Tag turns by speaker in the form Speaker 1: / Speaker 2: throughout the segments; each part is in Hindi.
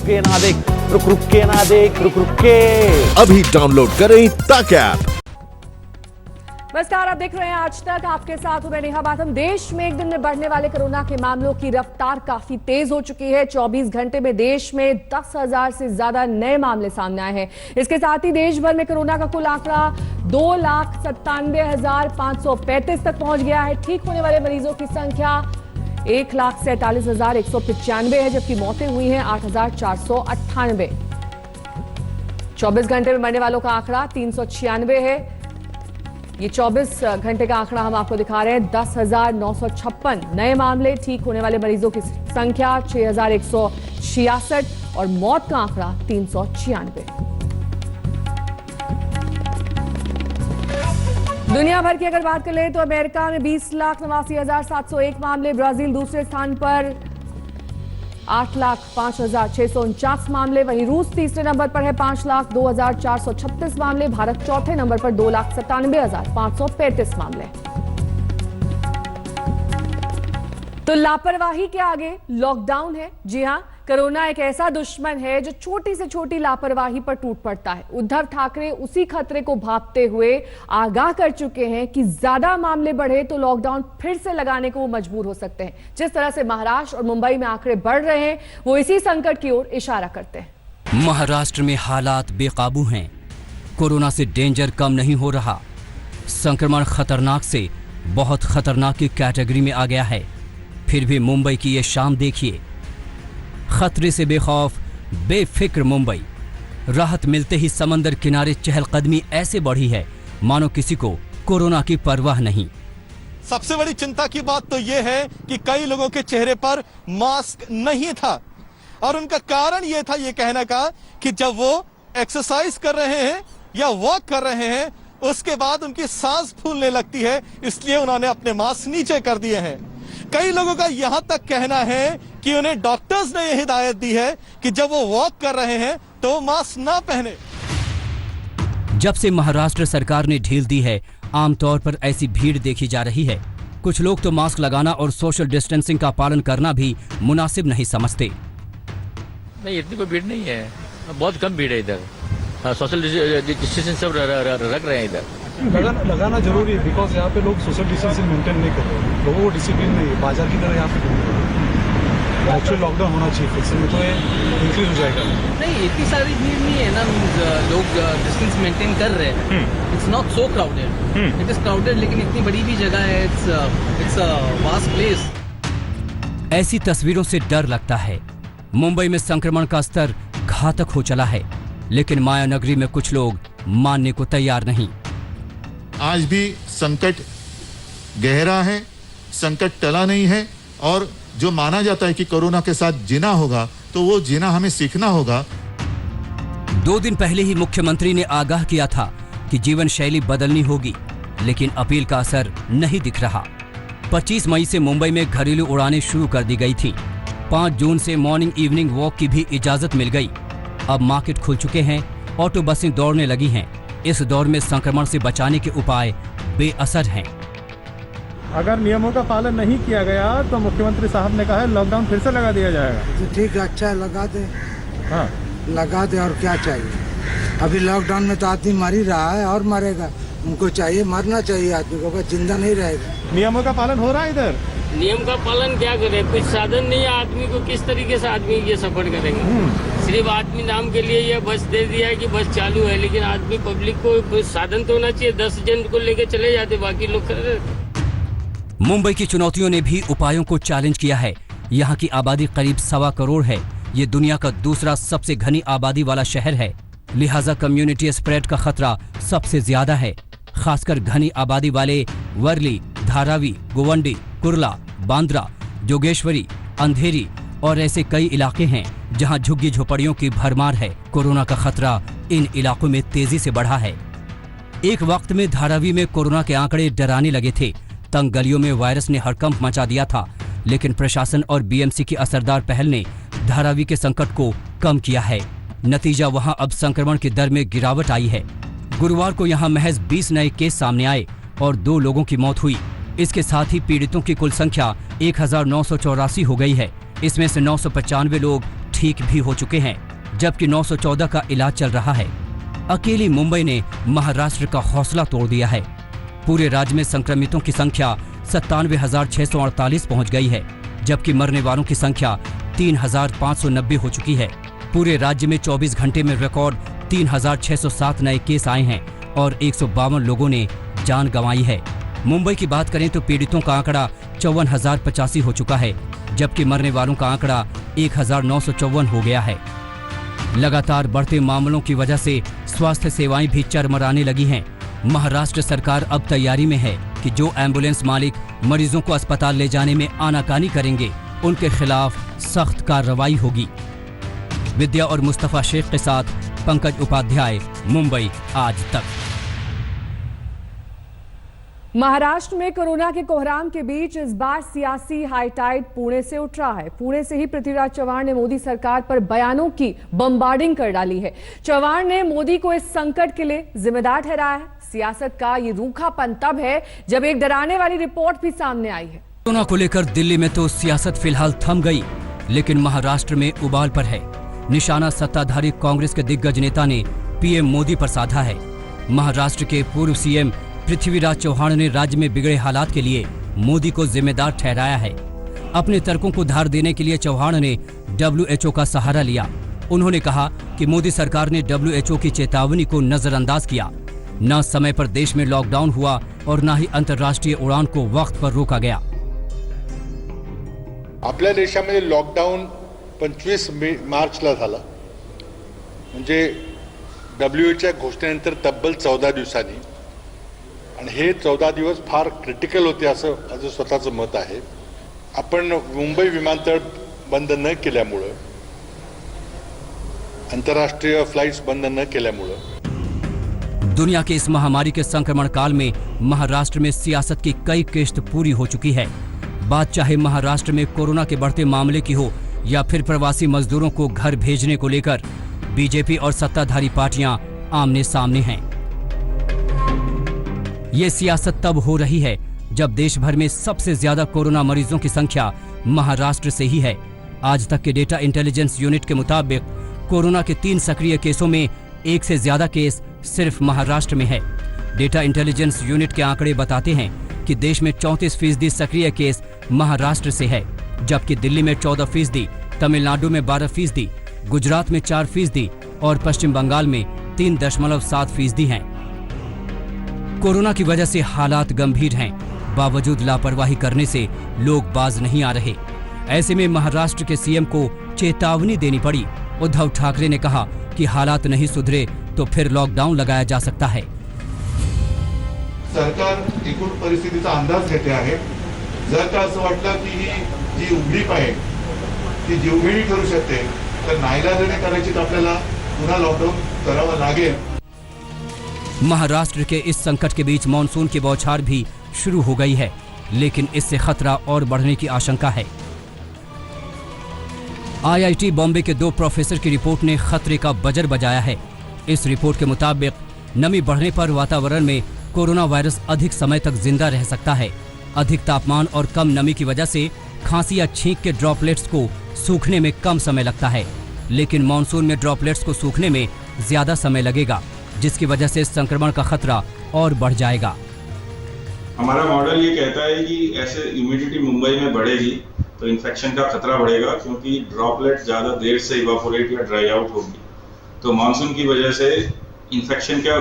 Speaker 1: के ना देख, रुक के ना देख, रुक के।
Speaker 2: अभी डाउनलोड करें तक ऐप।
Speaker 3: नमस्कार, आप देख रहे हैं आज तक। आपके साथ हूं मैं नेहा बाथम। देश में एक दिन में बढ़ने वाले कोरोना के मामलों की रफ्तार काफी तेज हो चुकी है। 24 घंटे में देश में 10,000 से ज्यादा नए मामले सामने आए हैं। इसके साथ ही देश भर में कोरोना का कुल आंकड़ा 2,97,535 तक पहुंच गया है। ठीक होने वाले मरीजों की संख्या 1,47,195 है, जबकि मौतें हुई हैं 8,498। 24 घंटे में मरने वालों का आंकड़ा 396 है। ये 24 घंटे का आंकड़ा हम आपको दिखा रहे हैं। 10,956 नए मामले, ठीक होने वाले मरीजों की संख्या 6,166 और मौत का आंकड़ा 396। दुनिया भर की अगर बात करें तो अमेरिका में 20,89,701 मामले, ब्राजील दूसरे स्थान पर 8,05,649 मामले, वहीं रूस तीसरे नंबर पर है 5,02,436 मामले, भारत चौथे नंबर पर 2,97,535 मामले। तो लापरवाही के आगे लॉकडाउन है। जी हां, कोरोना एक ऐसा दुश्मन है जो छोटी से छोटी लापरवाही पर टूट पड़ता है। उद्धव ठाकरे उसी खतरे को भांपते हुए आगाह कर चुके हैं कि ज्यादा मामले बढ़े तो लॉकडाउन फिर से लगाने को वो मजबूर हो सकते हैं। जिस तरह से महाराष्ट्र और मुंबई में आंकड़े बढ़ रहे हैं, वो इसी संकट की ओर इशारा करते हैं।
Speaker 4: महाराष्ट्र में हालात बेकाबू हैं। कोरोना से डेंजर कम नहीं हो रहा। संक्रमण खतरनाक से बहुत खतरनाक की कैटेगरी में आ गया है। फिर भी मुंबई की ये शाम देखिए। खतरे से बेखौफ बेफिक्र मुंबई। राहत मिलते ही समंदर किनारे चहलकदमी ऐसे बढ़ी है मानो किसी को कोरोना की परवाह नहीं।
Speaker 5: सबसे बड़ी चिंता की बात तो यह है कि कई लोगों के चेहरे पर मास्क नहीं था और उनका कारण यह था ये कहने का कि जब वो एक्सरसाइज कर रहे हैं या वॉक कर रहे हैं उसके बाद उनकी सांस फूलने लगती है, इसलिए उन्होंने अपने मास्क नीचे कर दिए हैं। कई लोगों का यहां तक कहना है कि उन्हें डॉक्टर्स ने यह हिदायत दी है कि जब वो वॉक कर रहे हैं तो वो मास्क ना पहने।
Speaker 4: जब से महाराष्ट्र सरकार ने ढील दी है, आमतौर पर ऐसी भीड़ देखी जा रही है। कुछ लोग तो मास्क लगाना और सोशल डिस्टेंसिंग का पालन करना भी मुनासिब नहीं समझते।
Speaker 6: नहीं, इतनी कोई भीड़ नहीं है, बहुत कम भीड़ है इधर। सोशल डिस्टेंसिंग सब रख रहे हैं इधर।
Speaker 7: लगाना जरूरी है, बिकॉज यहाँ पे लोग सोशल डिस्टेंसिंग मेंटेन नहीं कर रहे हैं। लोगों को डिसिप्लिन नहीं है, बाजार की तरह यहाँ पे एक्चुअल लॉकडाउन होना चाहिए, फिर से तो इंक्रीज हो जाएगा।
Speaker 8: नहीं, इतनी सारी भीड़ नहीं है ना, लोग डिस्टेंस मेंटेन कर रहे हैं। It's not so crowded, it is crowded, लेकिन इतनी बड़ी भी जगह है, इट्स अ वास्ट प्लेस।
Speaker 4: ऐसी तस्वीरों से डर लगता है। मुंबई में संक्रमण का स्तर घातक हो चला है, लेकिन माया नगरी में कुछ लोग मानने को तैयार नहीं।
Speaker 9: आज भी संकट गहरा है, संकट टला नहीं है और जो माना जाता है कि कोरोना के साथ जीना होगा तो वो जीना हमें सीखना होगा।
Speaker 4: 2 दिन पहले ही मुख्यमंत्री ने आगाह किया था कि जीवन शैली बदलनी होगी, लेकिन अपील का असर नहीं दिख रहा। 25 मई से मुंबई में घरेलू उड़ानें शुरू कर दी गई थी। 5 जून से मॉर्निंग इवनिंग वॉक की भी इजाजत मिल गई। अब मार्केट खुल चुके हैं, ऑटो बसें दौड़ने लगी हैं। इस दौर में संक्रमण से बचाने के उपाय बेअसर हैं।
Speaker 7: अगर नियमों का पालन नहीं किया गया तो मुख्यमंत्री साहब ने कहा है लॉकडाउन फिर से लगा दिया जाएगा।
Speaker 10: तो ठीक है, अच्छा है, लगा दे।
Speaker 7: हाँ,
Speaker 10: लगा दे, और क्या चाहिए। अभी लॉकडाउन में तो आदमी मर ही रहा है और मरेगा। उनको चाहिए, मरना चाहिए आदमी को, जिंदा नहीं रहेगा।
Speaker 7: नियमों का पालन हो रहा है इधर।
Speaker 8: नियम का पालन क्या करे, कुछ साधन नहीं है आदमी को, किस तरीके से आदमी ये सफर करेंगे। सिर्फ आदमी नाम के लिए ये बस दे दिया है कि बस चालू है, लेकिन आदमी पब्लिक को साधन तो होना चाहिए। 10 जन को लेके चले जाते, बाकी लोग।
Speaker 4: मुंबई की चुनौतियों ने भी उपायों को चैलेंज किया है। यहाँ की आबादी करीब 1.25 करोड़ है। ये दुनिया का दूसरा सबसे घनी आबादी वाला शहर है, लिहाजा कम्युनिटी स्प्रेड का खतरा सबसे ज्यादा है। खासकर घनी आबादी वाले वर्ली, धारावी, गोवंडी, कुर्ला, बांद्रा, जोगेश्वरी, अंधेरी और ऐसे कई इलाके हैं जहां झुग्गी झोपड़ियों की भरमार है। कोरोना का खतरा इन इलाकों में तेजी से बढ़ा है। एक वक्त में धारावी में कोरोना के आंकड़े डराने लगे थे। तंग गलियों में वायरस ने हड़कंप मचा दिया था, लेकिन प्रशासन और बीएमसी की असरदार पहल ने धारावी के संकट को कम किया है। नतीजा वहां अब संक्रमण की दर में गिरावट आई है। गुरुवार को यहां महज 20 नए केस सामने आए और 2 लोगों की मौत हुई। इसके साथ ही पीड़ितों की कुल संख्या 1984 हो गई है। इसमें से 995 लोग ठीक भी हो चुके हैं, जबकि 914 का इलाज चल रहा है। अकेली मुंबई ने महाराष्ट्र का हौसला तोड़ दिया है। पूरे राज्य में संक्रमितों की संख्या 97,648 पहुंच गई है, जबकि मरने वालों की संख्या 3,590 हो चुकी है। पूरे राज्य में 24 घंटे में रिकॉर्ड 3,607 नए केस आए हैं और 152 लोगों ने जान गंवाई है। मुंबई की बात करें तो पीड़ितों का आंकड़ा 54,085 हो चुका है, जबकि मरने वालों का आंकड़ा 1,954 हो गया है। लगातार बढ़ते मामलों की वजह से स्वास्थ्य सेवाएं भी चरमराने लगी हैं। महाराष्ट्र सरकार अब तैयारी में है कि जो एम्बुलेंस मालिक मरीजों को अस्पताल ले जाने में आनाकानी करेंगे, उनके खिलाफ सख्त कार्रवाई होगी। विद्या और मुस्तफा शेख के साथ पंकज उपाध्याय, मुंबई आज तक।
Speaker 3: महाराष्ट्र में कोरोना के कोहराम के बीच इस बार सियासी हाईटाइड पुणे से उठ रहा है। पुणे से ही पृथ्वीराज चव्हाण ने मोदी सरकार पर बयानों की बम्बार्डिंग कर डाली है। चव्हाण ने मोदी को इस संकट के लिए जिम्मेदार ठहराया है। सियासत का ये रूखापन तब है जब एक डराने वाली रिपोर्ट भी सामने आई है।
Speaker 4: कोरोना को लेकर दिल्ली में तो सियासत फिलहाल थम गई, लेकिन महाराष्ट्र में उबाल पर है। निशाना सत्ताधारी कांग्रेस के दिग्गज नेता ने पीएम मोदी पर साधा है। महाराष्ट्र के पूर्व सीएम पृथ्वीराज चव्हाण ने राज्य में बिगड़े हालात के लिए मोदी को जिम्मेदार ठहराया है। अपने तर्कों को धार देने के लिए चव्हाण ने WHO का सहारा लिया। उन्होंने कहा कि मोदी सरकार ने WHO की चेतावनी को नजरअंदाज किया। न समय पर देश में लॉकडाउन हुआ और न ही अंतर्राष्ट्रीय उड़ान को वक्त पर रोका गया।
Speaker 11: आपल्या देशामध्ये लॉकडाऊन 25 मार्चला झाला, म्हणजे WHOच्या घोषणेनंतर तब्बल 14 दिवसांनी, आणि हे 14 दिवस फार क्रिटिकल होते असं माझं स्वतःचं मत आहे। आपण मुंबई विमानतळ बंद न केल्यामुळे, अंतर्राष्ट्रीय फ्लाइट्स बंद न केल्यामुळे,
Speaker 4: दुनिया के इस महामारी के संक्रमण काल में महाराष्ट्र में सियासत की कई किश्त पूरी हो चुकी है। बात चाहे महाराष्ट्र में कोरोना के बढ़ते मामले की हो या फिर प्रवासी मजदूरों को घर भेजने को लेकर, बीजेपी और सत्ताधारी पार्टियां आमने सामने हैं। ये सियासत तब हो रही है जब देश भर में सबसे ज्यादा कोरोना मरीजों की संख्या महाराष्ट्र से ही है। आज तक के डेटा इंटेलिजेंस यूनिट के मुताबिक कोरोना के 3 सक्रिय केसों में 1 से ज्यादा केस सिर्फ महाराष्ट्र में है। डेटा इंटेलिजेंस यूनिट के आंकड़े बताते हैं कि देश में 34% सक्रिय केस महाराष्ट्र से है, जबकि दिल्ली में 14%, तमिलनाडु में 12%, गुजरात में 4% और पश्चिम बंगाल में 3.7% हैं। कोरोना की वजह से हालात गंभीर हैं, बावजूद लापरवाही करने से लोग बाज नहीं आ रहे। ऐसे में महाराष्ट्र के सीएम को चेतावनी देनी पड़ी। उद्धव ठाकरे ने कहा कि हालात नहीं सुधरे तो फिर लॉकडाउन लगाया जा सकता है।
Speaker 9: सरकार एकूण परिस्थितीचा अंदाज घेते आहे। जर का असं वाटलं की ही जी उघडीप आहे ती जीवघेणी करू शकते, तर नाईलाजाने करायची तर आपल्याला पुन्हा लॉकडाऊन करावं लागेल।
Speaker 4: महाराष्ट्र के इस संकट के बीच मानसून की बौछार भी शुरू हो गई है, लेकिन इससे खतरा और बढ़ने की आशंका है। IIT बॉम्बे के 2 प्रोफेसर की रिपोर्ट ने खतरे का बजर बजाया है। इस रिपोर्ट के मुताबिक नमी बढ़ने पर वातावरण में कोरोना वायरस अधिक समय तक जिंदा रह सकता है। अधिक तापमान और कम नमी की वजह से खांसी या छींक के ड्रॉपलेट्स को सूखने में कम समय लगता है, लेकिन मानसून में ड्रॉपलेट्स को सूखने में ज्यादा समय लगेगा, जिसकी वजह से संक्रमण का खतरा और बढ़ जाएगा।
Speaker 12: हमारा मॉडल ये कहता है कि ऐसे ह्यूमिडिटी मुंबई में बढ़ेगी तो इन्फेक्शन का खतरा बढ़ेगा, क्योंकि ड्रॉपलेट ज़्यादा देर से इवापोरेट या ड्राई आउट होगी। तो मानसून की वजह से इन्फेक्शन का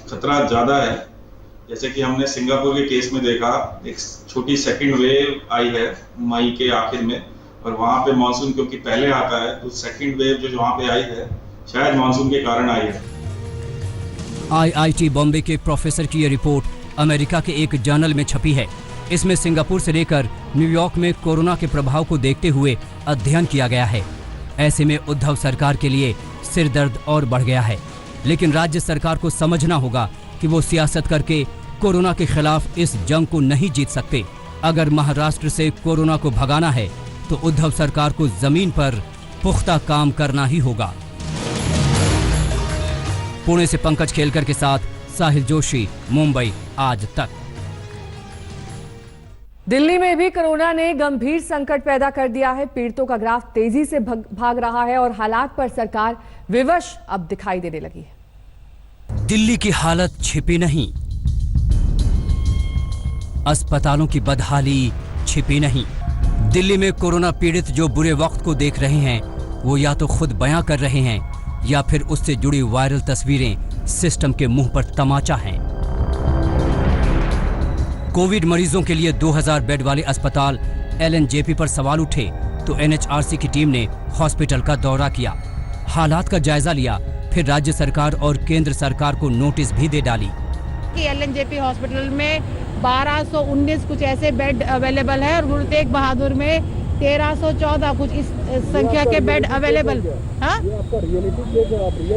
Speaker 12: खतरा ज़्यादा है। जैसे कि हमने सिंगापुर के केस में देखा, एक छोटी सेकंड वेव आई है मई के आखिर में, और वहाँ पे मानसून क्योंकि पहले आता है तो सेकंड वेव जो वहाँ पे आई है शायद मानसून के कारण आई है।
Speaker 4: IIT बॉम्बे के प्रोफेसर की ये रिपोर्ट अमेरिका के एक जर्नल में छपी है। इसमें सिंगापुर से लेकर न्यूयॉर्क में कोरोना के प्रभाव को देखते हुए अध्ययन किया गया है। ऐसे में उद्धव सरकार के लिए सिर दर्द और बढ़ गया है, लेकिन राज्य सरकार को समझना होगा कि वो सियासत करके कोरोना के खिलाफ इस जंग को नहीं जीत सकते। अगर महाराष्ट्र से कोरोना को भगाना है तो उद्धव सरकार को जमीन पर पुख्ता काम करना ही होगा। पुणे से पंकज खेलकर के साथ साहिल जोशी, मुंबई आज तक।
Speaker 3: दिल्ली में भी कोरोना ने गंभीर संकट पैदा कर दिया है। पीड़ितों का ग्राफ तेजी से भाग रहा है और हालात पर सरकार विवश अब दिखाई देने लगी है।
Speaker 4: दिल्ली की हालत छिपी नहीं, अस्पतालों की बदहाली छिपी नहीं। दिल्ली में कोरोना पीड़ित जो बुरे वक्त को देख रहे हैं, वो या तो खुद बयां कर रहे हैं या फिर उससे जुड़ी वायरल तस्वीरें सिस्टम के मुंह पर तमाचा हैं। कोविड मरीजों के लिए 2000 बेड वाले अस्पताल LNJP पर सवाल उठे तो NHRC की टीम ने हॉस्पिटल का दौरा किया, हालात का जायजा लिया, फिर राज्य सरकार और केंद्र सरकार को नोटिस भी दे डाली
Speaker 13: कि LNJP हॉस्पिटल में 1219 कुछ ऐसे बेड अवेलेबल है और गुरु तेग बहादुर में 1314 कुछ इस संख्या के बेड अवेलेबल।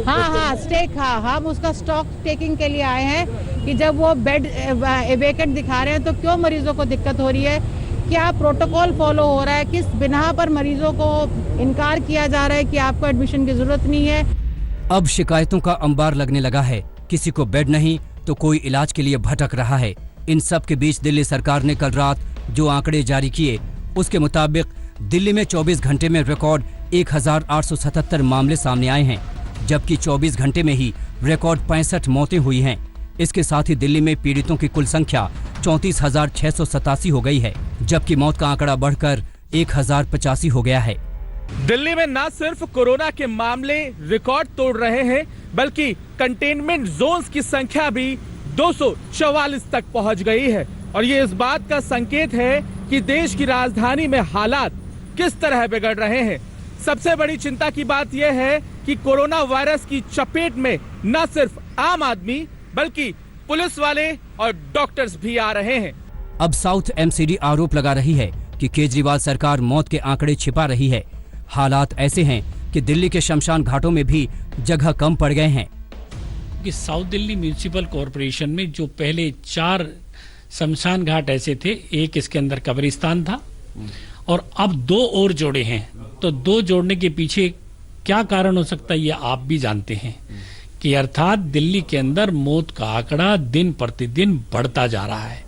Speaker 13: हाँ स्टेक, हाँ हम उसका स्टॉक टेकिंग के लिए आए हैं कि जब वो बेड वेकेंट दिखा रहे हैं तो क्यों मरीजों को दिक्कत हो रही है, क्या प्रोटोकॉल फॉलो हो रहा है, किस बिना पर मरीजों को इनकार किया जा रहा है कि आपको एडमिशन की जरूरत नहीं है।
Speaker 4: अब शिकायतों का अंबार लगने लगा है, किसी को बेड नहीं तो कोई इलाज के लिए भटक रहा है। इन सब के बीच दिल्ली सरकार ने कल रात जो आंकड़े जारी किए उसके मुताबिक दिल्ली में 24 घंटे में रिकॉर्ड 1877 मामले सामने आए हैं, जबकि 24 घंटे में ही रिकॉर्ड 65 मौतें हुई हैं। इसके साथ ही दिल्ली में पीड़ितों की कुल संख्या 34,687 हो गई है, जबकि मौत का आंकड़ा बढ़कर 1085 हो गया है।
Speaker 14: दिल्ली में न सिर्फ कोरोना के मामले रिकॉर्ड तोड़ रहे हैं, बल्कि कंटेनमेंट जोन्स की संख्या भी 244 तक पहुंच गई है और ये इस बात का संकेत है कि देश की राजधानी में हालात किस तरह बिगड़ रहे हैं। सबसे बड़ी चिंता की बात यह है कि कोरोना वायरस की चपेट में न सिर्फ आम आदमी बल्कि पुलिस वाले और डॉक्टर्स भी आ रहे हैं।
Speaker 4: अब साउथ MCD आरोप लगा रही है कि केजरीवाल सरकार मौत के आंकड़े छिपा रही है। हालात ऐसे हैं कि दिल्ली के शमशान घाटों में भी जगह कम पड़ गए हैं।
Speaker 15: कि साउथ दिल्ली म्यूनिसिपल कॉरपोरेशन में जो पहले 4 शमशान घाट ऐसे थे, एक इसके अंदर कब्रिस्तान था और अब 2 और जोड़े हैं। तो 2 जोड़ने के पीछे क्या कारण हो सकता है ये आप भी जानते हैं कि अर्थात दिल्ली के अंदर मौत का आंकड़ा दिन प्रतिदिन बढ़ता जा रहा है।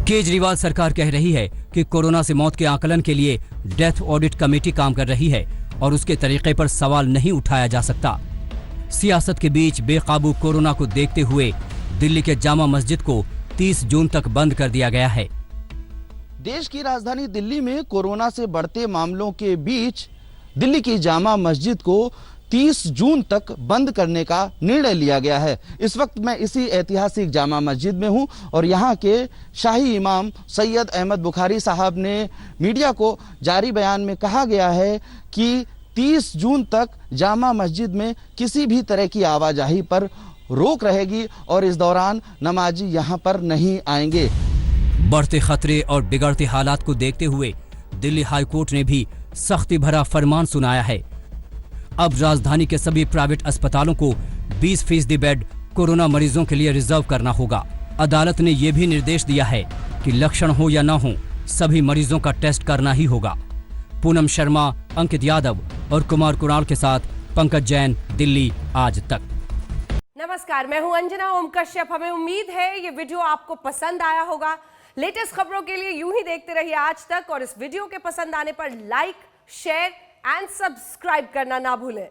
Speaker 4: केजरीवाल सरकार कह रही है कि कोरोना से मौत के आकलन के लिए डेथ ऑडिट कमेटी काम कर रही है और उसके तरीके पर सवाल नहीं उठाया जा सकता। सियासत के बीच बेकाबू कोरोना को देखते हुए दिल्ली के जामा मस्जिद को 30 जून तक बंद कर दिया गया है।
Speaker 16: देश की राजधानी दिल्ली में कोरोना से बढ़ते मामलों के बीच दिल्ली की जामा मस्जिद को 30 जून तक बंद करने का निर्णय लिया गया है। इस वक्त मैं इसी ऐतिहासिक जामा मस्जिद में हूं और यहां के शाही इमाम सैयद अहमद बुखारी साहब ने मीडिया को जारी बयान में कहा गया है कि 30 जून तक जामा मस्जिद में किसी भी तरह की आवाजाही पर रोक रहेगी और इस दौरान नमाजी यहां पर नहीं आएंगे।
Speaker 4: बढ़ते खतरे और बिगड़ते हालात को देखते हुए दिल्ली हाई कोर्ट ने भी सख्ती भरा फरमान सुनाया है। अब राजधानी के सभी प्राइवेट अस्पतालों को 20% बेड कोरोना मरीजों के लिए रिजर्व करना होगा। अदालत ने यह भी निर्देश दिया है कि लक्षण हो या न हो, सभी मरीजों का टेस्ट करना ही होगा। पूनम शर्मा, अंकित यादव और कुमार कुणाल के साथ पंकज जैन, दिल्ली आज तक।
Speaker 17: नमस्कार, मैं हूं अंजना ओम कश्यप। हमें उम्मीद है ये वीडियो आपको पसंद आया होगा। लेटेस्ट खबरों के लिए यूं ही देखते रहिए आज तक और इस वीडियो के पसंद आने पर लाइक, शेयर एंड सब्सक्राइब करना ना भूलें।